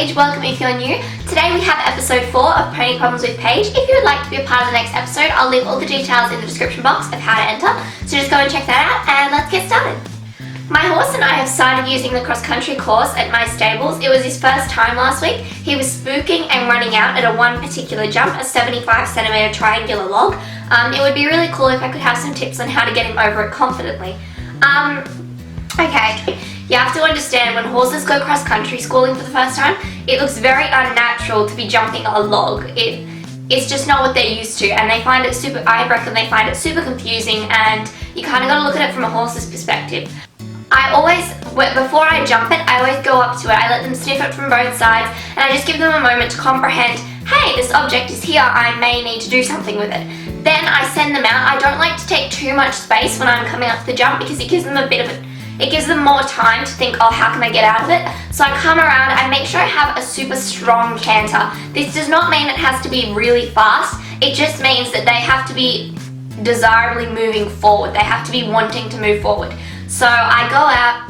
Paige, welcome if you're new. Today we have episode 4 of Pony Problems with Paige. If you would like to be a part of the next episode, I'll leave all the details in the description box of how to enter, so just go and check that out and let's get started. My horse and I have started using the cross-country course at my stables. It was his first time last week. He was spooking and running out at one particular jump, a 75cm triangular log. It would be really cool if I could have some tips on how to get him over it confidently. Okay, you have to understand when horses go cross-country schooling for the first time, it looks very unnatural to be jumping a log. It's just not what they're used to, and they find it I reckon they find it super confusing, and you kind of got to look at it from a horse's perspective. Before I jump it, I always go up to it, I let them sniff it from both sides, and I just give them a moment to comprehend, hey, this object is here, I may need to do something with it. Then I send them out. I don't like to take too much space when I'm coming up to the jump because it gives them it gives them more time to think, oh, how can I get out of it? So I come around, I make sure I have a super strong canter. This does not mean it has to be really fast, it just means that they have to be desirably moving forward. They have to be wanting to move forward. So I go out,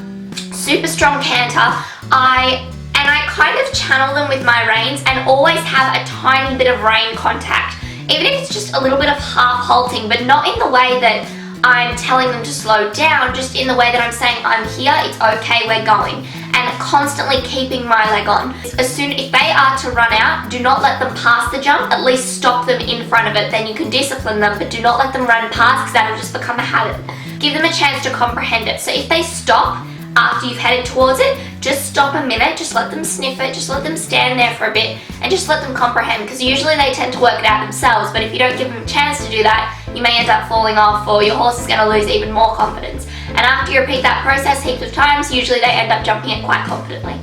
super strong canter, and I kind of channel them with my reins and always have a tiny bit of rein contact. Even if it's just a little bit of half halting, but not in the way that I'm telling them to slow down, just in the way that I'm saying, I'm here, it's okay, we're going. And constantly keeping my leg on. If they are to run out, do not let them pass the jump, at least stop them in front of it, then you can discipline them, but do not let them run past because that'll just become a habit. Give them a chance to comprehend it. So if they stop after you've headed towards it, just stop a minute, just let them sniff it, just let them stand there for a bit, and just let them comprehend, because usually they tend to work it out themselves, but if you don't give them a chance to do that, you may end up falling off, or your horse is going to lose even more confidence. And after you repeat that process heaps of times, usually they end up jumping it quite confidently.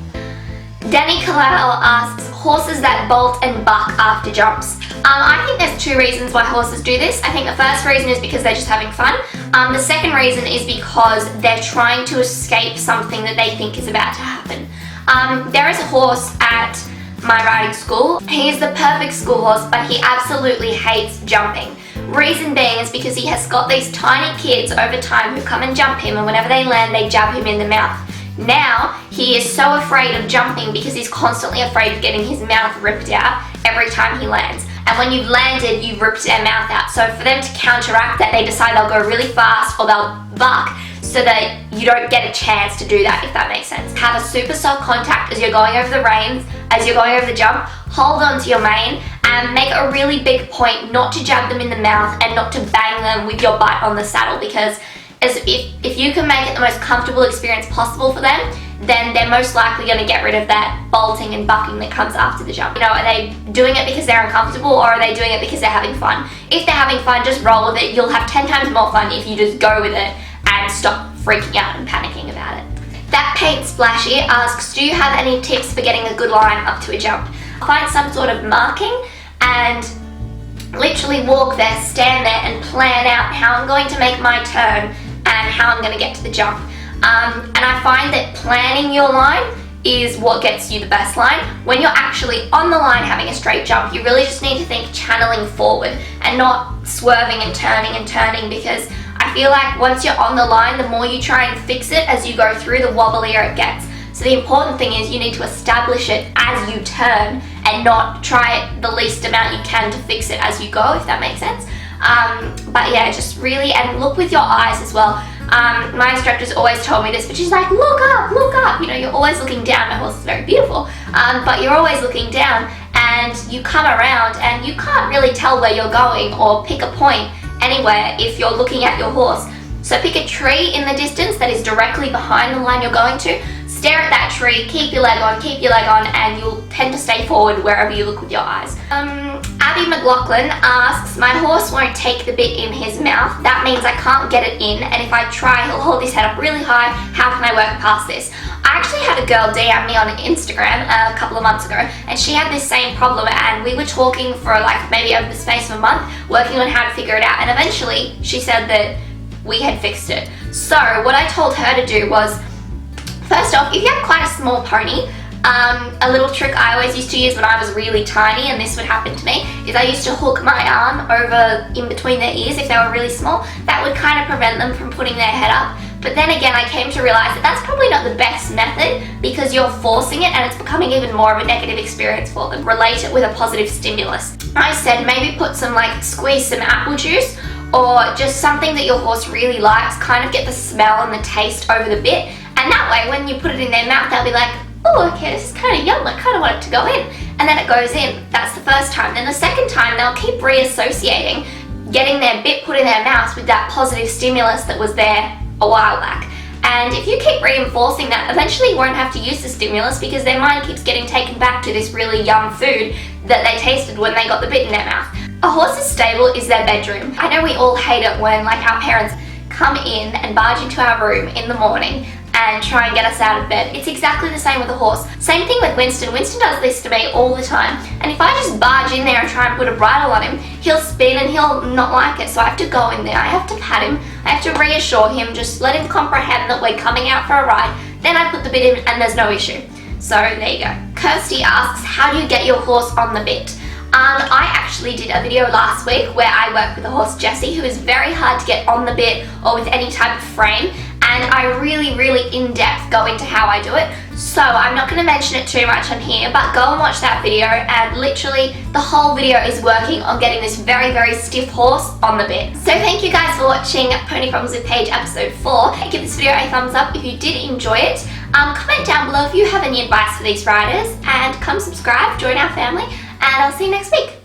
Danny Kalal asks, horses that bolt and buck after jumps. I think there's two reasons why horses do this. I think the first reason is because they're just having fun. The second reason is because they're trying to escape something that they think is about to happen. There is a horse at my riding school. He is the perfect school horse, but he absolutely hates jumping. Reason being is because he has got these tiny kids over time who come and jump him, and whenever they land, they jab him in the mouth. Now, he is so afraid of jumping because he's constantly afraid of getting his mouth ripped out every time he lands. And when you've landed, you've ripped their mouth out. So for them to counteract that, they decide they'll go really fast or they'll buck so that you don't get a chance to do that, if that makes sense. Have a super soft contact as you're going over the reins, as you're going over the jump. Hold on to your mane and make a really big point not to jab them in the mouth and not to bang them with your butt on the saddle, because if you can make it the most comfortable experience possible for them, then they're most likely going to get rid of that bolting and bucking that comes after the jump. You know, are they doing it because they're uncomfortable, or are they doing it because they're having fun? If they're having fun, just roll with it. You'll have 10 times more fun if you just go with it and stop freaking out and panicking about it. That Paint Splashy asks, do you have any tips for getting a good line up to a jump? Find some sort of marking and literally walk there, stand there and plan out how I'm going to make my turn and how I'm going to get to the jump. And I find that planning your line is what gets you the best line. When you're actually on the line having a straight jump, you really just need to think channeling forward and not swerving and turning, because I feel like once you're on the line, the more you try and fix it as you go through, the wobblier it gets. So the important thing is you need to establish it as you turn and not try it the least amount you can to fix it as you go, if that makes sense. But yeah, just really, and look with your eyes as well. My instructor's always told me this, but she's like, look up, you know, you're always looking down. My horse is very beautiful, but you're always looking down, and you come around and you can't really tell where you're going or pick a point anywhere if you're looking at your horse. So pick a tree in the distance that is directly behind the line you're going to, stare at that tree, keep your leg on, and you'll tend to stay forward wherever you look with your eyes. Abby McLaughlin asks, my horse won't take the bit in his mouth. That means I can't get it in, and if I try, he'll hold his head up really high. How can I work past this? I actually had a girl DM me on Instagram a couple of months ago, and she had this same problem, and we were talking for like maybe over the space of a month, working on how to figure it out, and eventually she said that we had fixed it. So what I told her to do was, first off, if you have quite a small pony, a little trick I always used to use when I was really tiny, and this would happen to me, is I used to hook my arm over in between their ears if they were really small. That would kind of prevent them from putting their head up. But then again, I came to realize that that's probably not the best method because you're forcing it and it's becoming even more of a negative experience for them. Relate it with a positive stimulus. I said maybe squeeze some apple juice or just something that your horse really likes, kind of get the smell and the taste over the bit, and that way when you put it in their mouth they'll be like, oh okay, this is kind of yum, I kind of want it to go in, and then it goes in. That's the first time. Then the second time they'll keep reassociating getting their bit put in their mouth with that positive stimulus that was there a while back. And if you keep reinforcing that, eventually you won't have to use the stimulus because their mind keeps getting taken back to this really yum food that they tasted when they got the bit in their mouth. A horse's stable is their bedroom. I know we all hate it when our parents come in and barge into our room in the morning and try and get us out of bed. It's exactly the same with a horse. Same thing with Winston. Winston does this to me all the time. And if I just barge in there and try and put a bridle on him, he'll spin and he'll not like it. So I have to go in there, I have to pat him, I have to reassure him, just let him comprehend that we're coming out for a ride. Then I put the bit in and there's no issue. So there you go. Kirsty asks, how do you get your horse on the bit? I actually did a video last week where I worked with a horse, Jessie, who is very hard to get on the bit or with any type of frame, and I really in-depth go into how I do it. So I'm not going to mention it too much on here, but go and watch that video, and literally the whole video is working on getting this very stiff horse on the bit. So thank you guys for watching Pony Problems with Paige episode 4. Give this video a thumbs up if you did enjoy it. Comment down below if you have any advice for these riders, and come subscribe, join our family, and I'll see you next week.